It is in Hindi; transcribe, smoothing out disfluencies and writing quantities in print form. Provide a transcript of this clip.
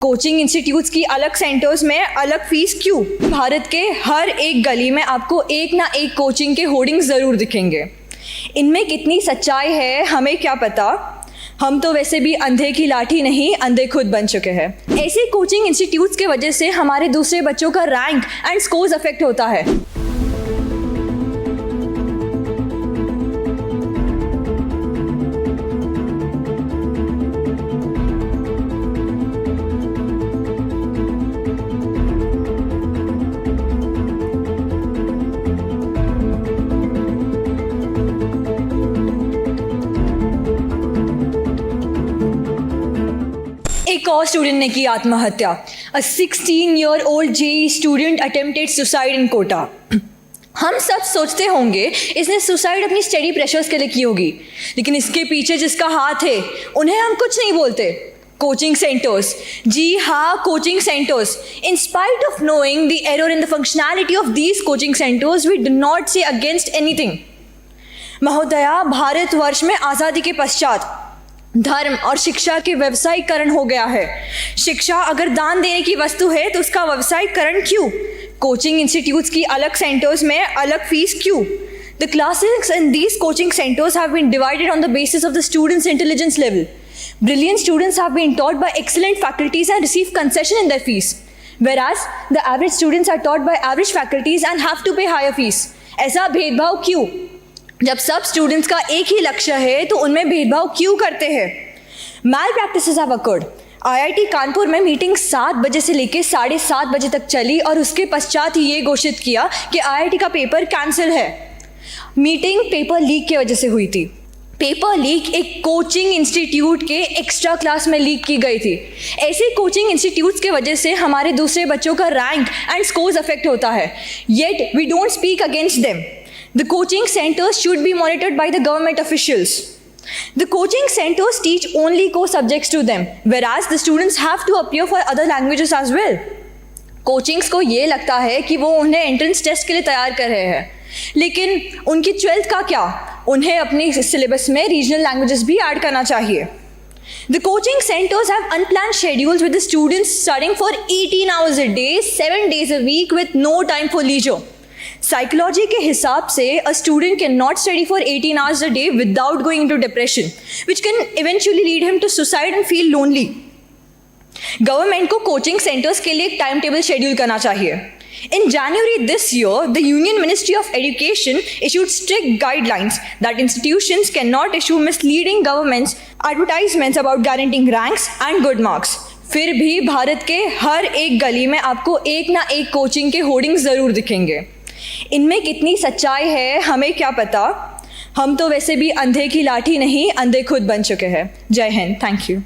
कोचिंग इंस्टीट्यूट्स की अलग सेंटर्स में अलग फीस क्यों? भारत के हर एक गली में आपको एक ना एक कोचिंग के होर्डिंग्स ज़रूर दिखेंगे। इनमें कितनी सच्चाई है हमें क्या पता। हम तो वैसे भी अंधे की लाठी नहीं, अंधे खुद बन चुके हैं। ऐसे कोचिंग इंस्टीट्यूट्स के वजह से हमारे दूसरे बच्चों का रैंक एंड स्कोर्स अफेक्ट होता है। एक और स्टूडेंट ने की आत्महत्या। A 16-year-old JEE student attempted suicide in Kota. हम सब सोचते होंगे इसने सुसाइड अपनी स्टडी प्रेशर्स के लिए की होगी, लेकिन इसके पीछे जिसका हाथ है उन्हें हम कुछ नहीं बोलते। कोचिंग सेंटर्स, जी हाँ, coaching centres. In spite of knowing the error in the functionality of these coaching centers, we do not say against anything। महोदया, भारतवर्ष में आज़ादी के पश्चात धर्म और शिक्षा के व्यवसायीकरण हो गया है। शिक्षा अगर दान देने की वस्तु है तो उसका व्यवसायीकरण क्यों? कोचिंग इंस्टीट्यूट्स की अलग सेंटर्स में अलग फीस क्यों? The classes in these coaching centers have been divided on the basis of the students' intelligence level. Brilliant students have been taught by excellent faculties and receive concession in their fees, whereas the average students are taught by average faculties and have to pay higher fees। ऐसा भेदभाव क्यों? जब सब स्टूडेंट्स का एक ही लक्ष्य है तो उनमें भेदभाव क्यों करते हैं? Malpractices have occurred. IIT Kanpur में मीटिंग 7 बजे से लेकर 7:30 बजे तक चली और उसके पश्चात ही ये घोषित किया कि IIT का पेपर कैंसिल है। मीटिंग पेपर लीक की वजह से हुई थी। पेपर लीक एक कोचिंग इंस्टीट्यूट के एक्स्ट्रा क्लास में लीक की गई थी। ऐसे कोचिंग इंस्टीट्यूट्स के वजह से हमारे दूसरे बच्चों का रैंक एंड स्कोर्स अफेक्ट होता है, yet we don't speak against them. The coaching centers should be monitored by the government officials. The coaching centers teach only core subjects to them, whereas the students have to appear for other languages as well. Coachings को ये लगता है कि वो उन्हें एंट्रेंस टेस्ट के लिए तैयार कर रहे हैं, लेकिन उनकी 12th का क्या? उन्हें अपनी सिलेबस में रीजनल लैंग्वेजेस भी ऐड करना चाहिए। The coaching centers have unplanned schedules with the students studying for 18 hours a day, 7 days a week with no time for leisure. Psychology के हिसाब से a student cannot study for 18 hours a day without going into depression, which can eventually lead him to suicide and feel lonely। Government को कोचिंग सेंटर्स के लिए एक टाइम टेबल शेड्यूल करना चाहिए। In January this year, the Union Ministry of Education issued strict guidelines that institutions cannot issue misleading government's advertisements about guaranteeing ranks and good marks। फिर भी भारत के हर एक गली में आपको एक ना एक कोचिंग के होर्डिंग्स ज़रूर दिखेंगे। इनमें कितनी सच्चाई है हमें क्या पता। हम तो वैसे भी अंधे की लाठी नहीं, अंधे खुद बन चुके हैं। जय हिंद, थैंक यू।